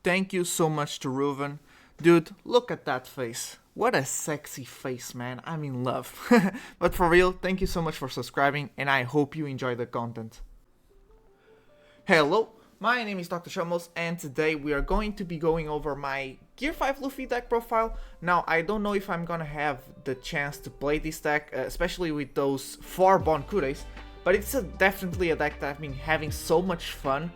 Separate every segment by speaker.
Speaker 1: thank you so much to Reuven. Dude, look at that face. What a sexy face, man. I'm in love. But for real, thank you so much for subscribing, and I hope you enjoy the content. Hello, my name is Dr. Shambles, and today we are going to be going over my Gear 5 Luffy deck profile. Now, I don't know if I'm gonna have the chance to play this deck, especially with those 4 Bonkures, but it's definitely a deck that I've been having so much fun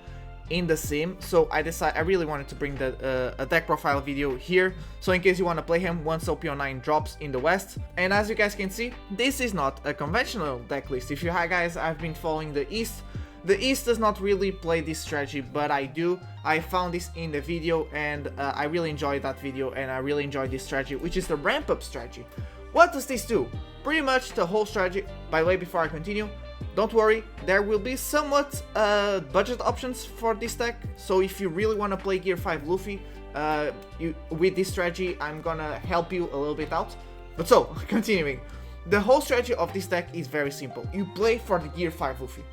Speaker 1: in the sim, so I really wanted to bring a deck profile video here, so in case you want to play him once OP09 drops in the West. And as you guys can see, this is not a conventional deck list. If you guys have been following the East does not really play this strategy, but I do. I found this in the video, and I really enjoyed that video, and I really enjoyed this strategy, which is the ramp up strategy. What does this do? Pretty much the whole strategy. By the way, before I continue, don't worry, there will be somewhat budget options for this deck, so if you really want to play Gear 5 Luffy with this strategy, I'm gonna help you a little bit out. But so, continuing, the whole strategy of this deck is very simple. You play for the Gear 5 Luffy.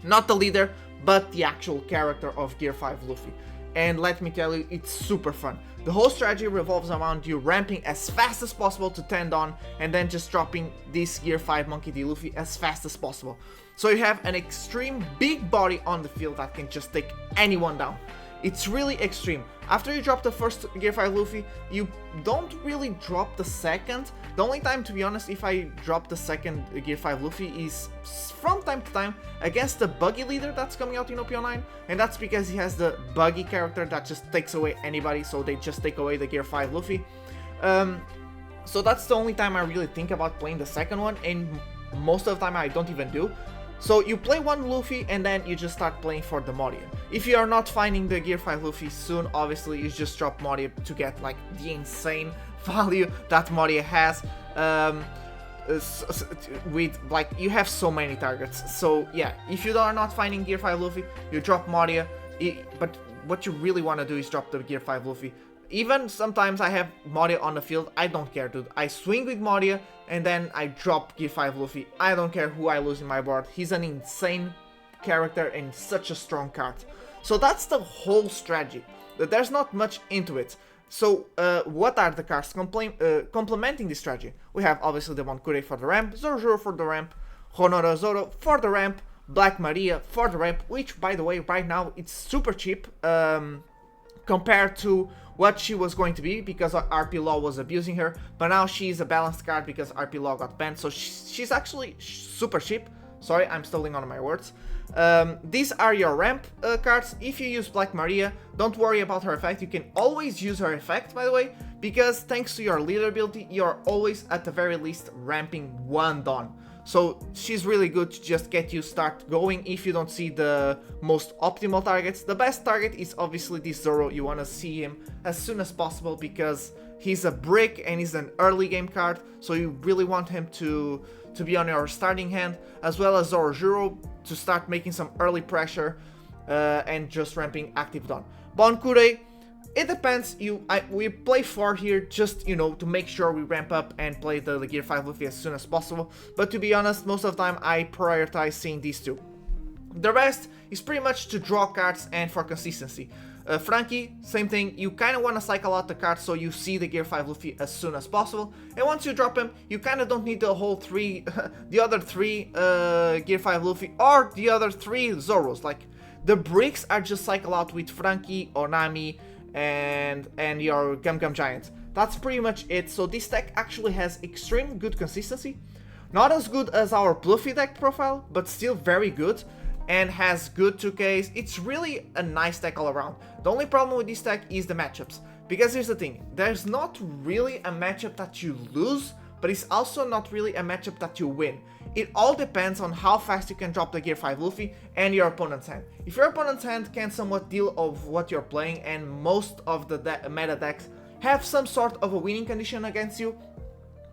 Speaker 1: Not the leader, but the actual character of Gear 5 Luffy. And let me tell you, it's super fun. The whole strategy revolves around you ramping as fast as possible to 10 on, and then just dropping this Gear 5 Monkey D. Luffy as fast as possible. So you have an extreme big body on the field that can just take anyone down. It's really extreme. After you drop the first Gear 5 Luffy, you don't really drop the second. The only time, to be honest, if I drop the second Gear 5 Luffy is from time to time against the buggy leader that's coming out in OP09, and that's because he has the buggy character that just takes away anybody, so they just take away the Gear 5 Luffy. So that's the only time I really think about playing the second one, and most of the time I don't even do. So you play one Luffy and then you just start playing for the Moria. If you are not finding the Gear 5 Luffy soon, obviously you just drop Moria to get like the insane value that Moria has. With like, you have so many targets. So yeah, if you are not finding Gear 5 Luffy, you drop Moria. But what you really want to do is drop the Gear 5 Luffy. Even sometimes I have Moria on the field, I don't care, dude. I swing with Moria and then I drop Gear 5 Luffy. I don't care who I lose in my board. He's an insane character and such a strong card. So that's the whole strategy. There's not much into it. So what are the cards complementing this strategy? We have obviously the Bonkure for the ramp, Zoro for the ramp, Honora Zoro for the ramp, Black Maria for the ramp, which by the way right now it's super cheap compared to what she was going to be, because RP Law was abusing her, but now she's a balanced card because RP Law got banned, so she's actually super cheap. Sorry, I'm stumbling on my words. These are your ramp cards. If you use Black Maria, don't worry about her effect. You can always use her effect, by the way, because thanks to your leader ability, you're always at the very least ramping 1 Dawn. So she's really good to just get you start going if you don't see the most optimal targets. The best target is obviously this Zoro. You want to see him as soon as possible because he's a brick and he's an early game card. So you really want him to be on your starting hand, as well as Zoro to start making some early pressure and just ramping active Dawn. Bonkure, it depends. We play 4 here just, you know, to make sure we ramp up and play the Gear 5 Luffy as soon as possible. But to be honest, most of the time I prioritize seeing these 2. The rest is pretty much to draw cards and for consistency. Frankie, same thing. You kind of want to cycle out the cards so you see the Gear 5 Luffy as soon as possible. And once you drop him, you kind of don't need the whole the other 3 Gear 5 Luffy or the other 3 Zoros. Like, the bricks are just cycle out with Frankie, Onami, and your Gum Gum Giant. That's pretty much it. So this deck actually has extreme good consistency. Not as good as our Bluffy deck profile, but still very good. And has good 2Ks. It's really a nice deck all around. The only problem with this deck is the matchups. Because here's the thing, there's not really a matchup that you lose, but it's also not really a matchup that you win. It all depends on how fast you can drop the Gear 5 Luffy and your opponent's hand. If your opponent's hand can somewhat deal of what you're playing, and most of the meta decks have some sort of a winning condition against you,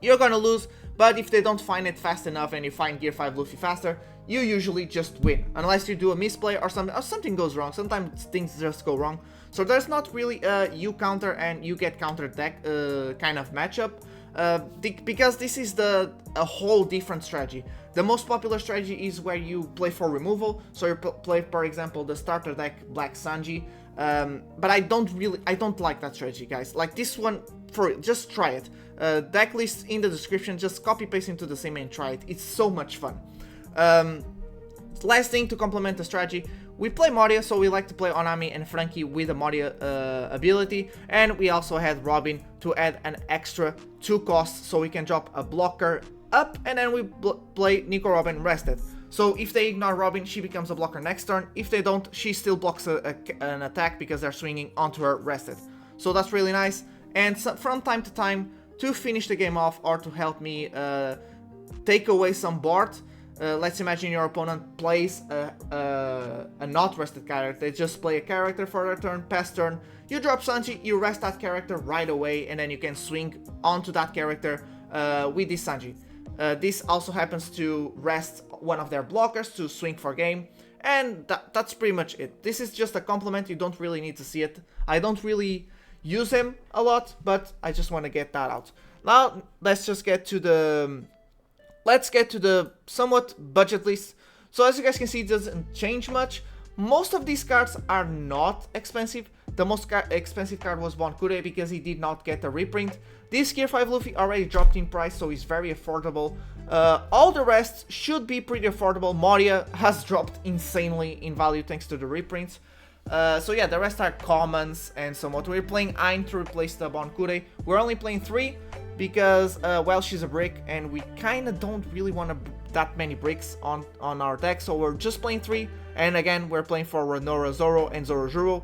Speaker 1: you're gonna lose. But if they don't find it fast enough and you find Gear 5 Luffy faster, you usually just win. Unless you do a misplay or something goes wrong. Sometimes things just go wrong. So there's not really a you counter and you get countered deck kind of matchup. Because this is a whole different strategy. The most popular strategy is where you play for removal. So you play, for example, the starter deck Black Sanji. But I don't like that strategy, guys. Like this one, just try it. Decklist in the description, just copy paste into the same and try it. It's so much fun. Last thing to complement the strategy, we play Moria, so we like to play Onami and Frankie with the Moria ability, and we also had Robin to add an extra 2 costs, so we can drop a blocker up, and then we play Nico Robin rested. So if they ignore Robin, she becomes a blocker next turn. If they don't, she still blocks an attack because they're swinging onto her rested. So that's really nice. And so from time to time, to finish the game off or to help me take away some board, let's imagine your opponent plays a not rested character. They just play a character for their turn, pass turn. You drop Sanji, you rest that character right away, and then you can swing onto that character with this Sanji. This also happens to rest one of their blockers to swing for game, and that's pretty much it. This is just a compliment, you don't really need to see it. I don't really use him a lot, but I just want to get that out. Now let's get to the somewhat budget list. So as you guys can see, it doesn't change much. Most of these cards are not expensive. The most expensive card was Bonkure because he did not get a reprint. This Gear 5 Luffy already dropped in price, so he's very affordable. All the rest should be pretty affordable. Moria has dropped insanely in value thanks to the reprints. So yeah, the rest are commons and somewhat. We're playing Ain to replace the Bonkure. We're only playing 3 because, well, she's a brick and we kind of don't really want that many bricks on our deck, so we're just playing 3. And again, we're playing for Renora Zoro and Zoro Juro.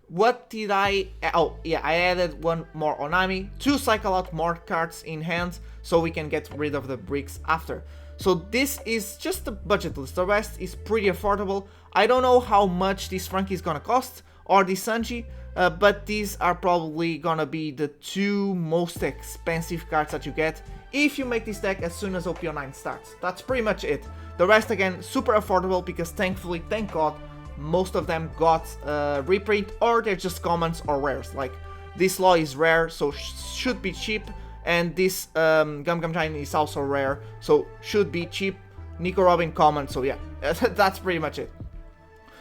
Speaker 1: What did I... Oh, yeah, I added one more Onami to cycle out more cards in hand so we can get rid of the bricks after. So this is just the budget list. The rest is pretty affordable. I don't know how much this Frankie is gonna cost, or this Sanji, but these are probably gonna be the 2 most expensive cards that you get if you make this deck as soon as OP09 starts. That's pretty much it. The rest, again, super affordable because thankfully, thank God, most of them got reprint, or they're just commons or rares. Like this Law is rare, so should be cheap, and this Gum Gum Giant is also rare, so should be cheap. Nico Robin common, so yeah, that's pretty much it.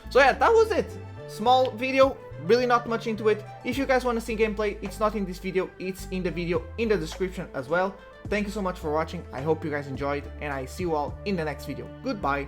Speaker 1: So yeah, that was it. Small video, really not much into it. If you guys want to see gameplay, it's not in this video, it's in the video in the description as well. Thank you so much for watching. I hope you guys enjoyed, and I see you all in the next video. Goodbye.